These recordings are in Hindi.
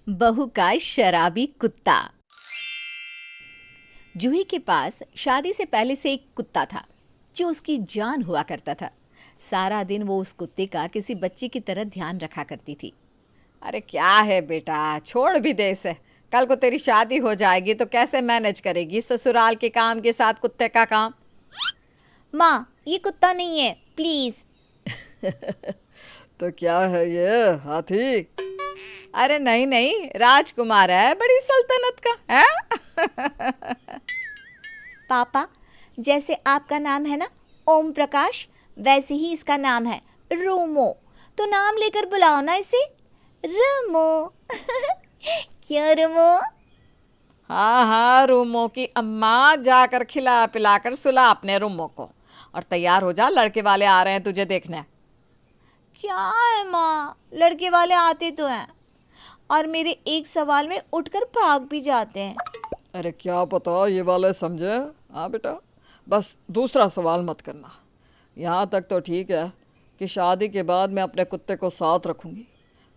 बहू का शराबी कुत्ता। जूही के पास शादी से पहले से एक कुत्ता था जो उसकी जान हुआ करता था। सारा दिन वो उस कुत्ते का किसी बच्चे की तरह ध्यान रखा करती थी। अरे क्या है बेटा, छोड़ भी दे इसे। कल को तेरी शादी हो जाएगी तो कैसे मैनेज करेगी ससुराल के काम के साथ कुत्ते का काम? माँ, ये कुत्ता नहीं है, प्लीज। तो क्या है ये, हाथी? अरे नहीं नहीं, राजकुमार है, बड़ी सल्तनत का है। पापा, जैसे आपका नाम है ना ओम प्रकाश, वैसे ही इसका नाम है रोमो। तो नाम लेकर बुलाओ ना इसे, रोमो। क्यों रोमो? हाँ हाँ, रूमो की अम्मा, जाकर खिला पिलाकर सुला अपने रूमो को और तैयार हो जा, लड़के वाले आ रहे हैं तुझे देखने। क्या है माँ, लड़के वाले आते तो हैं और मेरे एक सवाल में उठकर भाग भी जाते हैं। अरे क्या पता ये वाले समझे। हाँ बेटा, बस दूसरा सवाल मत करना। यहाँ तक तो ठीक है कि शादी के बाद मैं अपने कुत्ते को साथ रखूँगी।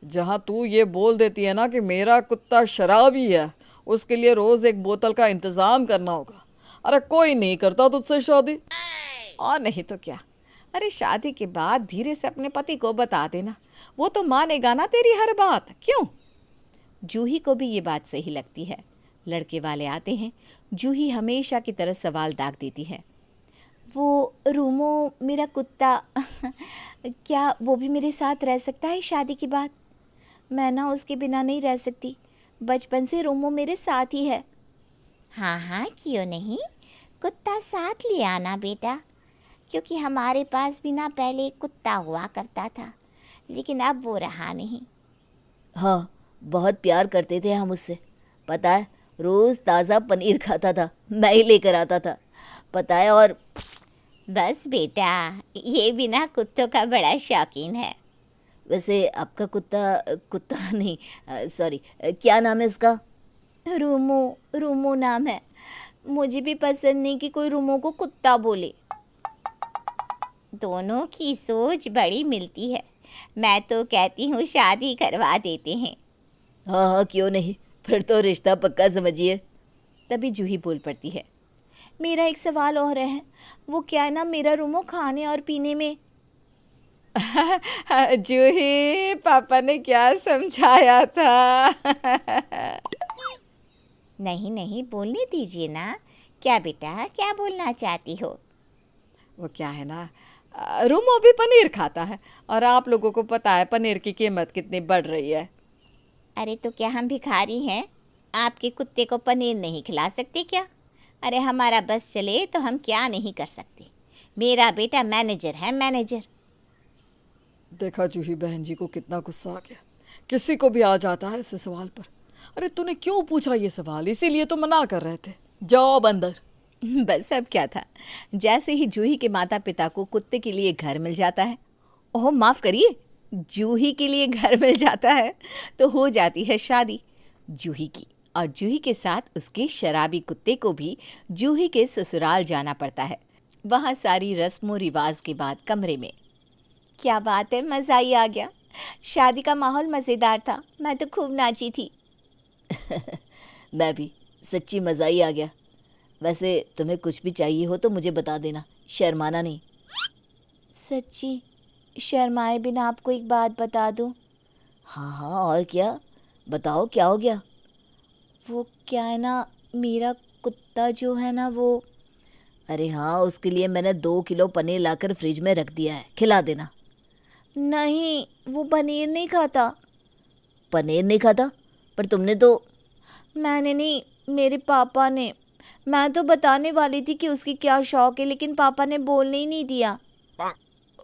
जहाँ तू ये बोल देती है ना कि मेरा कुत्ता शराबी है, उसके लिए रोज़ एक बोतल का इंतज़ाम करना होगा। अरे कोई नहीं करता तुझसे शादी। और नहीं तो क्या। अरे शादी के बाद धीरे से अपने पति को बता देना, वो तो मानेगा ना तेरी हर बात, क्यों? जूही को भी ये बात सही लगती है। लड़के वाले आते हैं। जूही हमेशा की तरह सवाल दाग देती है। वो रोमो मेरा कुत्ता क्या वो भी मेरे साथ रह सकता है शादी के बाद? मैं ना उसके बिना नहीं रह सकती। बचपन से रोमो मेरे साथ ही है। हाँ हाँ, क्यों नहीं, कुत्ता साथ ले आना बेटा, क्योंकि हमारे पास भी ना पहले एक कुत्ता हुआ करता था, लेकिन अब वो रहा नहीं। हाँ, बहुत प्यार करते थे हम उससे। पता है, रोज़ ताज़ा पनीर खाता था, मैं ही लेकर आता था, पता है। और बस बेटा, ये भी ना कुत्तों का बड़ा शौकीन है। वैसे आपका कुत्ता कुत्ता नहीं, सॉरी, क्या नाम है उसका? रूमो, रूमो नाम है। मुझे भी पसंद नहीं कि कोई रूमो को कुत्ता बोले। दोनों की सोच बड़ी मिलती है। मैं तो कहती हूँ शादी करवा देते हैं। हाँ हाँ, क्यों नहीं, फिर तो रिश्ता पक्का समझिए। तभी जूही बोल पड़ती है। मेरा एक सवाल और है, वो क्या है ना, मेरा रूमो खाने और पीने में। जूही, पापा ने क्या समझाया था? नहीं नहीं, बोलने दीजिए ना। क्या बेटा, क्या बोलना चाहती हो? वो क्या है ना, रूमो भी पनीर खाता है और आप लोगों को पता है पनीर की कीमत कितनी बढ़ रही है। अरे तो क्या हम भिखारी हैं? आपके कुत्ते को पनीर नहीं खिला सकते क्या? अरे हमारा बस चले तो हम क्या नहीं कर सकते। मेरा बेटा मैनेजर है, मैनेजर। देखा जूही बहन जी को कितना गुस्सा आ गया। किसी को भी आ जाता है इस सवाल पर। अरे तूने क्यों पूछा ये सवाल? इसीलिए तो मना कर रहे थे। जाओ अब अंदर। बस अब क्या था। जैसे ही जूही के माता पिता को कुत्ते के लिए घर मिल जाता है, ओह माफ़ करिए, जूही के लिए घर मिल जाता है, तो हो जाती है शादी जूही की। और जूही के साथ उसके शराबी कुत्ते को भी जूही के ससुराल जाना पड़ता है। वहाँ सारी रस्मों रिवाज के बाद कमरे में। क्या बात है, मज़ा ही आ गया। शादी का माहौल मज़ेदार था, मैं तो खूब नाची थी। मैं भी, सच्ची मज़ा ही आ गया। वैसे तुम्हें कुछ भी चाहिए हो तो मुझे बता देना, शर्माना नहीं। सच्ची? शर्माए बिना आपको एक बात बता दूं? हाँ हाँ, और क्या, बताओ क्या हो गया? वो क्या है ना, मेरा कुत्ता जो है ना वो। अरे हाँ, उसके लिए मैंने 2 किलो पनीर लाकर फ्रिज में रख दिया है, खिला देना। नहीं, वो पनीर नहीं खाता। पनीर नहीं खाता? पर तुमने तो। मैंने नहीं, मेरे पापा ने। मैं तो बताने वाली थी कि उसकी क्या शौक है, लेकिन पापा ने बोलने ही नहीं दिया।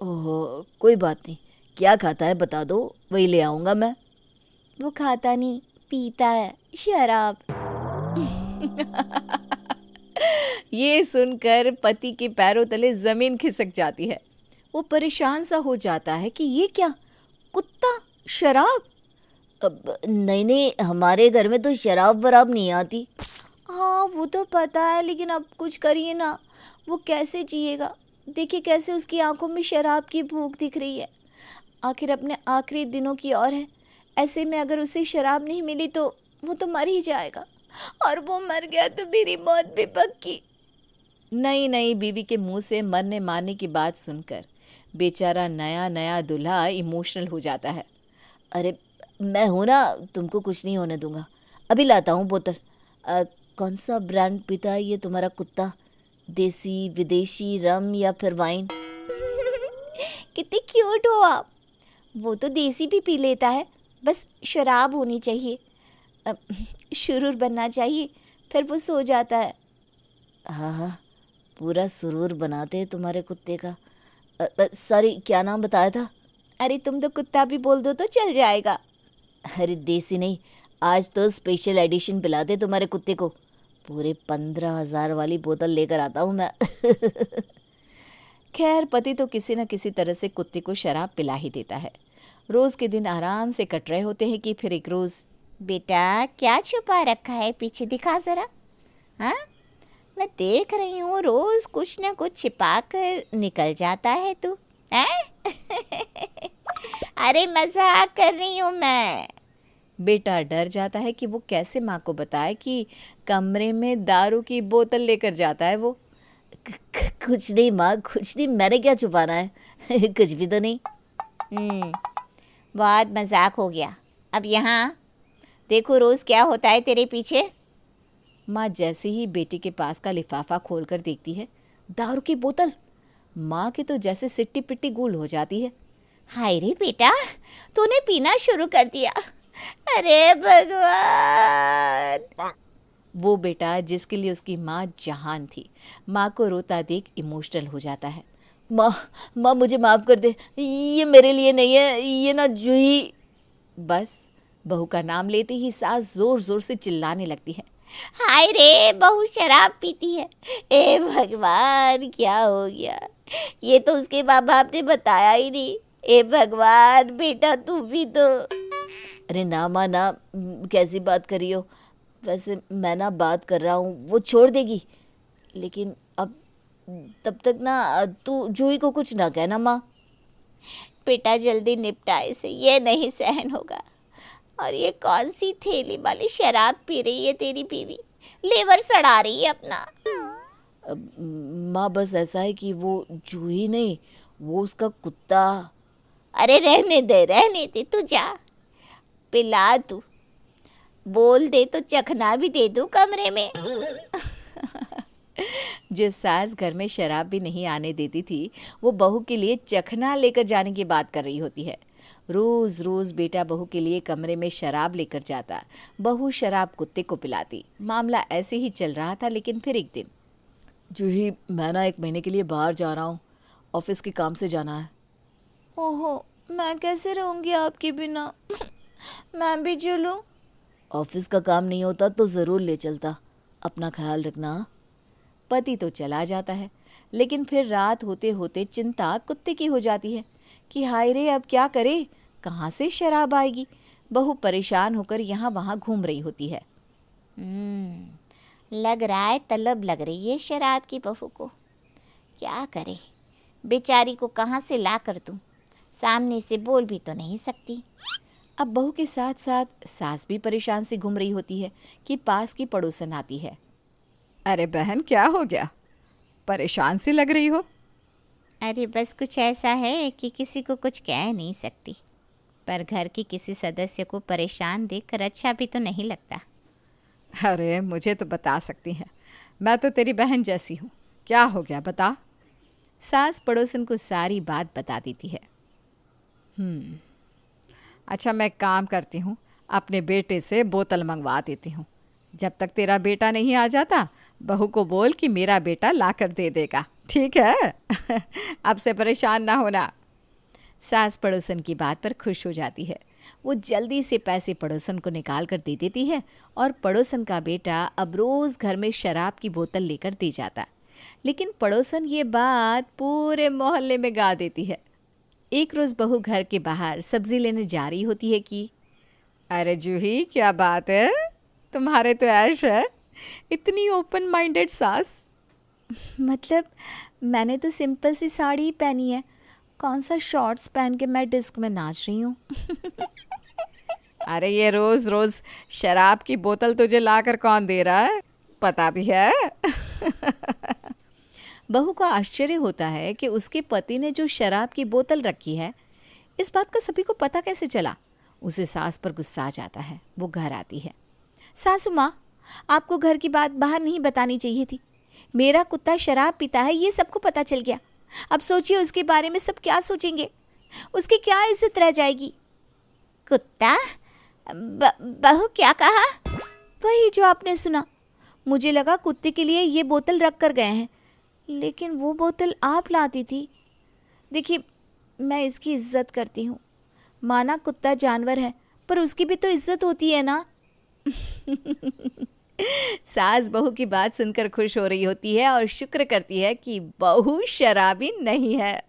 ओहो, कोई बात नहीं, क्या खाता है बता दो, वही ले आऊँगा मैं। वो खाता नहीं, पीता है शराब। ये सुनकर पति के पैरों तले जमीन खिसक जाती है। वो परेशान सा हो जाता है कि ये क्या, कुत्ता शराब? अब नहीं नहीं, हमारे घर में तो शराब वराब नहीं आती। हाँ वो तो पता है, लेकिन अब कुछ करिए ना। वो कैसे जिएगा? देखिए कैसे उसकी आंखों में शराब की भूख दिख रही है। आखिर अपने आखिरी दिनों की ओर है, ऐसे में अगर उसे शराब नहीं मिली तो वो तो मर ही जाएगा, और वो मर गया तो मेरी मौत भी पक्की। नई नई बीवी के मुंह से मरने मारने की बात सुनकर बेचारा नया नया दूल्हा इमोशनल हो जाता है। अरे मैं हूं ना, तुमको कुछ नहीं होने दूंगा। अभी लाता हूँ बोतल। कौन सा ब्रांड पीता है ये तुम्हारा कुत्ता? देसी, विदेशी, रम या फिर वाइन? कितने क्यूट हो आप। वो तो देसी भी पी लेता है, बस शराब होनी चाहिए, शुरूर बनना चाहिए, फिर वो सो जाता है। हाँ हाँ, पूरा सुरूर बनाते हैं तुम्हारे कुत्ते का। सॉरी, क्या नाम बताया था? अरे तुम तो कुत्ता भी बोल दो तो चल जाएगा। अरे देसी नहीं, आज तो स्पेशल एडिशन पिलाते तुम्हारे कुत्ते को। पूरे 15,000 वाली बोतल लेकर आता हूँ मैं। खैर पति तो किसी न किसी तरह से कुत्ते को शराब पिला ही देता है। रोज के दिन आराम से कट रहे होते हैं कि फिर एक रोज, बेटा क्या छुपा रखा है, पीछे दिखा ज़रा। हाँ, मैं देख रही हूँ रोज कुछ ना कुछ छिपा कर निकल जाता है तू। हैं? अरे मजाक कर रही हूँ मैं। बेटा डर जाता है कि वो कैसे माँ को बताए कि कमरे में दारू की बोतल लेकर जाता है वो। कुछ नहीं माँ, कुछ नहीं, मैंने क्या छुपाना है। कुछ भी तो नहीं। बहुत मजाक हो गया। अब यहाँ देखो रोज़ क्या होता है तेरे पीछे। माँ जैसे ही बेटे के पास का लिफाफा खोलकर देखती है, दारू की बोतल, माँ की तो जैसे सिट्टी पिट्टी गूल हो जाती है। हाय रे बेटा, तूने पीना शुरू कर दिया। अरे भगवान। वो बेटा जिसके लिए उसकी माँ जहान थी, माँ को रोता देख इमोशनल हो जाता है। माँ मुझे माफ़ कर दे, ये मेरे लिए नहीं है, ये ना जूही। बस बहू का नाम लेते ही सास जोर जोर से चिल्लाने लगती है। हाय रे, बहू शराब पीती है। ए भगवान, क्या हो गया? ये तो उसके माँ बाप ने बताया ही नहीं। ए भगवान, बेटा तू भी तो। अरे ना माँ ना, कैसी बात कर रही हो? वैसे मैं ना बात कर रहा हूँ, वो छोड़ देगी, लेकिन अब तब तक ना तू जूही को कुछ ना कहना माँ। बेटा जल्दी निपटा इसे, ये नहीं सहन होगा। और ये कौन सी थैली वाली शराब पी रही है तेरी बीवी? लेवर सड़ा रही है अपना। माँ बस ऐसा है कि वो जूही नहीं, वो उसका कुत्ता। अरे रहने दे, तू जा, पिला तू। बोल दे तो चखना भी दे दूं कमरे में। जिस सास घर में शराब भी नहीं आने देती थी, वो बहू के लिए चखना लेकर जाने की बात कर रही होती है। रोज रोज बेटा बहू के लिए कमरे में शराब लेकर जाता, बहू शराब कुत्ते को पिलाती। मामला ऐसे ही चल रहा था, लेकिन फिर एक दिन, जूही मैं ना 1 महीने के लिए बाहर जा रहा हूँ, ऑफिस के काम से जाना है। ओहो, मैं कैसे रहूँगी आपके बिना? मैं भी चलूँ? ऑफिस का काम नहीं होता तो ज़रूर ले चलता, अपना ख्याल रखना। पति तो चला जाता है, लेकिन फिर रात होते होते चिंता कुत्ते की हो जाती है कि हाय रे अब क्या करे, कहाँ से शराब आएगी। बहू परेशान होकर यहाँ वहाँ घूम रही होती है। लग रहा है तलब लग रही है शराब की बहू को। क्या करे, बेचारी को कहाँ से ला कर दूँ? सामने से बोल भी तो नहीं सकती। अब बहू के साथ साथ सास भी परेशान से घूम रही होती है कि पास की पड़ोसन आती है। अरे बहन क्या हो गया, परेशान सी लग रही हो? अरे बस कुछ ऐसा है कि किसी को कुछ कह नहीं सकती, पर घर की किसी सदस्य को परेशान देखकर अच्छा भी तो नहीं लगता। अरे मुझे तो बता सकती हैं, मैं तो तेरी बहन जैसी हूँ। क्या हो गया बता। सास पड़ोसन को सारी बात बता देती है। अच्छा मैं काम करती हूँ, अपने बेटे से बोतल मंगवा देती हूँ। जब तक तेरा बेटा नहीं आ जाता, बहू को बोल कि मेरा बेटा ला कर दे देगा, ठीक है? अब से परेशान ना होना। सास पड़ोसन की बात पर खुश हो जाती है। वो जल्दी से पैसे पड़ोसन को निकाल कर दे देती है और पड़ोसन का बेटा अब रोज़ घर में शराब की बोतल लेकर दे जाता। लेकिन पड़ोसन ये बात पूरे मोहल्ले में गा देती है। एक रोज़ बहू घर के बाहर सब्जी लेने जा रही होती है कि अरे जूही क्या बात है, तुम्हारे तो ऐश है, इतनी ओपन माइंडेड सास। मतलब मैंने तो सिंपल सी साड़ी पहनी है, कौन सा शॉर्ट्स पहन के मैं डिस्क में नाच रही हूँ। अरे ये रोज रोज शराब की बोतल तुझे लाकर कौन दे रहा है, पता भी है? बहू को आश्चर्य होता है कि उसके पति ने जो शराब की बोतल रखी है, इस बात का सभी को पता कैसे चला। उसे सास पर गुस्सा आ जाता है। वो घर आती है। सासू माँ, आपको घर की बात बाहर नहीं बतानी चाहिए थी। मेरा कुत्ता शराब पीता है, ये सबको पता चल गया। अब सोचिए उसके बारे में सब क्या सोचेंगे, उसकी क्या इज्जत रह जाएगी। कुत्ता? बहू क्या कहा? वही जो आपने सुना। मुझे लगा कुत्ते के लिए ये बोतल रख कर गए हैं, लेकिन वो बोतल आप लाती थी। देखिए, मैं इसकी इज्जत करती हूँ। माना कुत्ता जानवर है, पर उसकी भी तो इज्जत होती है ना। सास बहू की बात सुनकर खुश हो रही होती है और शुक्र करती है कि बहू शराबी नहीं है।